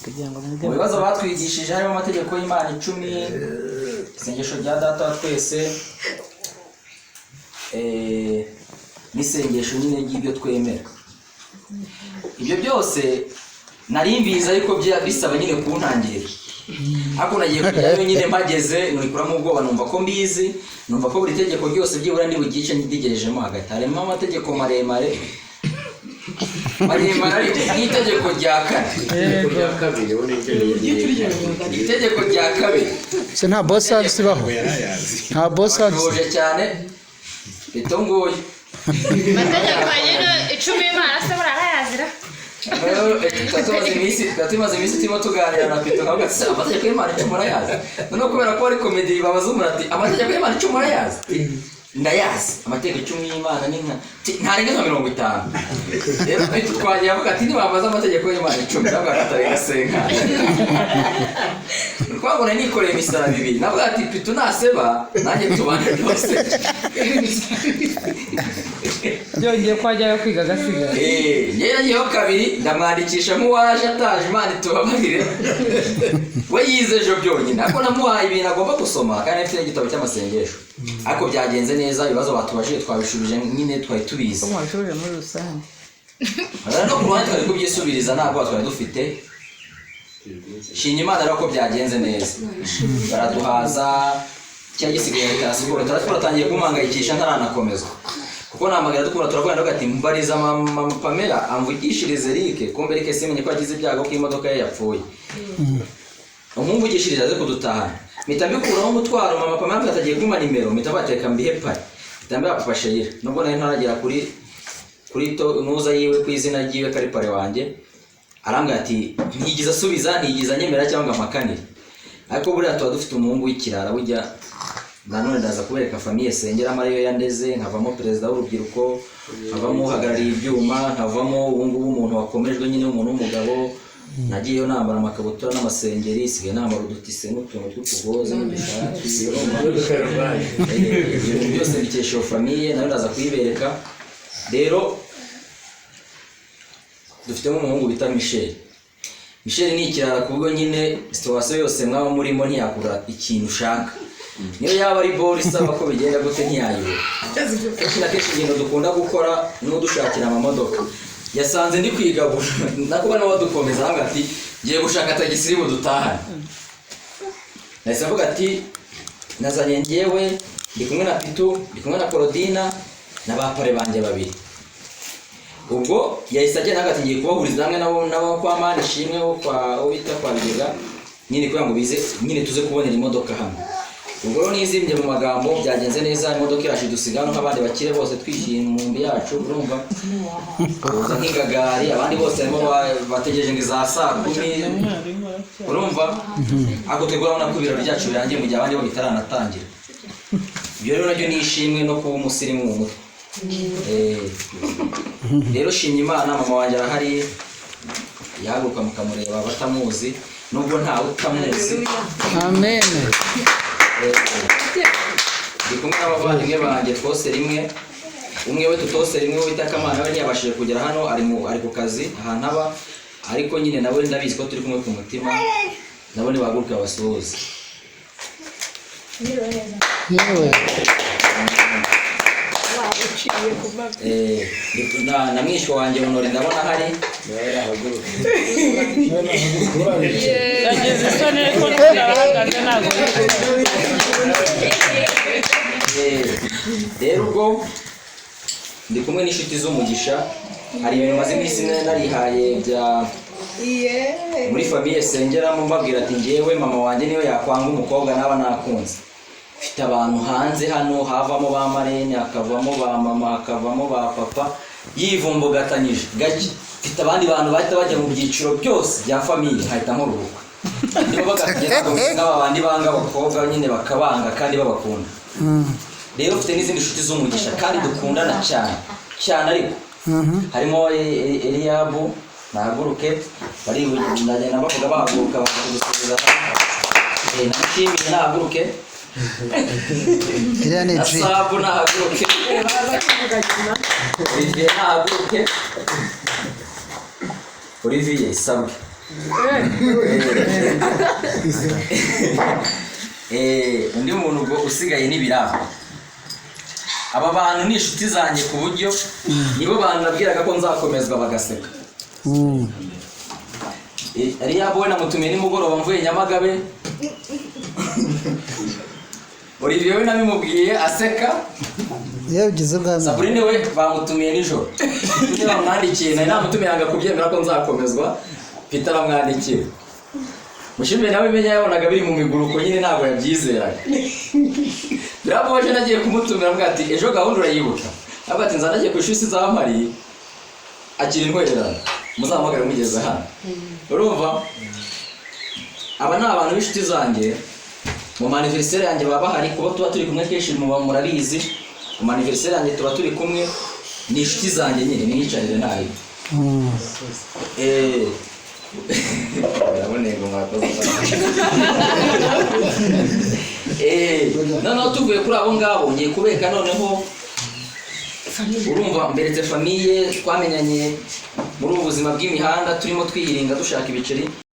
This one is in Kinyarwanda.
kugira ngo mu bibazo batwigishije harimo amategeko y'Imana 10, isengesho rya data wa twese, n'isengesho nyine ry'ibyo twemera. Ibyo byose nari mbizi ariko bisaba nyine kuntangirira. Ako nagiye kujyayo nyine mpageze nurikuramo ubwoba, numva ko mbizi, numva ko buri tegeko ryose byibura ndibugice ntidigerejemo hagati. Harimo amategeko maremare n'itegeko rya kane. Itegeko rya kabiri se nta bossard sibaho, nta bossard cyane itongoye. Mategeko yino 10 Imana se barayazira. Tumaze iminsi turimo tuganira na Peter nkavuga ati amategeko y'Imana 10 murayazi. Noneho kubera ko ari comedy babaza umuntu ati amategeko y'Imana 10 murayazi? Ndayazi. Amategeko 10 y'Imana ni ntarenga 50. Rero twagiye avuga ati nibabaza amategeko y'Imana 10 ntabwo atarenga senga. Twabona nikoreye imisara 2. Navuga ati Peter naseba nanjye tubane byose. Byongeye kwajyayo kwiga gasiga. Yeyo kabiri ndamwandikisha nk'uwaje ataje Imana tubabarire. We yizeje byonyine ako namuhaye ibintu agomba gusoma kandi afite igitabo cy'amasengesho. Ariko byagenze neza, ibibazo batubashije twabishubije nyine twari tubizi. Ko mwabishubije muri rusange. No kuruhande twari kubyisubiriza ntabwo twari dufite. Shinye Imana rero ko byagenze neza. Baraduhaza cya gisigaye cya siporo turatangiye kumangayikisha ntaranakomezwa. Kuko namagara dukura turavugana ati mbariza mama Pamela amvugishirize Eric kumbe Eric simenye ko agize ibyago ko imodoka ye yapfuye. Umuvugishiriza aze kudutahana. Mitambikuraho umutwaro mama Pamela atagiye kuma nimero mitabateka mbihe pari. Mitambe apashayira. Nubwo nari ntaragera kuri to nuza yiwe ku izina ryiwe kari pare wanje. Arambwira ati ntigiza subiza ntigiza nyemera cyangwa amakanire. Ariko buriya tuba dufite umuhungu w'ikirara bujya nanone ndaza kubereka famiye sengera Mariyo yandeze nkavamo perezida w'urubyiruko, nkavamo uhagarariye ibyuma, nkavamo ubungubu umuntu wakomejwe nyine umuntu w'umugabo. Nagiyeyo nambara amakabutura n'amasengeri, sigaye nambara udutise n'utuntu tw'utugozi n'ibishati. Byose bikesha famiye nayo ndaza kuyibereka. Rero dufite umuhungu bita Michel. Michel ni ikirara kubwo nyine situation yose mwaba murimo ntiyakura ikintu ushaka. Niyo yaba ari ball isaba ko bigenda gute ntiyayiwe. Kenshi ibintu dukunda gukora no dushakira amamodoka. Yasanze ndi kwigabura nakuba nawe dukomeza hagati ngiye gushaka tagisiri budutahana. Nahise avuga ati nazanye ngewe ndi kumwe na Pitu, ndi kumwe na Claudina n'abapare banje babiri. Ubwo yahise agenda hagati ngiye kubahuriza hamwe nabo kwa Mani shimwe wo kwa ubita kwa Bigega nyine kugira ngo bize nyine tuze kubonera imodoka hano. Ubwo rero nizimbye mu magambo byagenze neza, imodoka iraje dusigana nk'abandi bakire bose twishyira mu mbi yacu urumva. Uza nk'igagari abandi bose barimo bategereje ngo za saa 10 urumva. Ako tegura na kubira byacu birangiye mu gihe abandi bo bitaranatangira. Ibyo rero nabyo nishimwe no kuba umusirimu mu mutwe. Rero shimye Imana mama wanjye arahari yahaguruka mukamureba batamuzi nubwo ntawe utamuzi. Amen. Ndi kumwe n'abavandimwe banjye twose rimwe, umwe we tutose rimwe wita Kamana we ntiyabashije kugera hano ari ku kazi ahantu aba, ariko nyine nawe ndabizi ko turi kumwe ku mutima nabo ni bahaguruka basuhuze. Yewe na mwisho wanjye Honore ndabona hari Yageze isoni ko turahagaze ntabwo. Rero ubwo ndi kumwe n'inshuti z'umugisha, hari ibintu maze iminsi narihaye bya muri famiye sengeramo mbabwira ati ngewe mama wanjye niyo yakwanga umukobwa naba nakunze. Mfite abantu hanze hano havamo ba marene hakavamo ba mama hakavamo ba papa yivumbugatanyije gake. Mfite abandi bantu bahita bajya mu byiciro byose bya famiye hahita nk'uruhuko. Nibo bagakigera n'abandi banga abakobwa nyine bakabanga kandi babakunda. Rero mfite n'izindi nshuti z'umugisha kandi dukundana cyane ariko harimo Eliabu nahaguruke bari ndagenda bavuga bahaguruka bakadusubiza nashimiye nahaguruke iriya ni G. Sabu nahaguruke Olivier nahaguruke Olivier sabwe undi muntu ubwo usigaye n'ibiraha aba bantu ni inshuti zanjye ku buryo nibo bantu nabwiraga ko nzakomezwa bagaseka ari yabowe namutumiye nimugoroba mvuye Nyamagabe Olivier we nabimubwiye aseka yabigize bwa Sabrine we bamutumiye nijoro niba bamwandikiye nari namutumiye anga kubyemera ko nzakomezwa Peter amwandikiye Mushimbe nawe menya yabonaga biri mu miguruko nyine ntabwo yabyizeraga birabaje nagiye kumutumira mbwa ati ejo gahunda urayibuka ntabwo ati nzanagiye ku ishuri sinzabamariye akiri intwererano muzahamagare mugeze hano urumva aba ni abantu b'inshuti zanjye mu anniversaire yanjye baba bahari kuba tuba turi kumwe kenshi murabizi mu anniversaire yanjye tuba turi kumwe ni inshuti zanjye nyine niyicarire nayo biraboneye ngo mwakoze noneho tuvuye kuri abo ngabo ngiye kubeka noneho urumva mberetse famiye twamenyanye muri ubu buzima bw'imihanda turimo twiyiringa dushaka ibiceri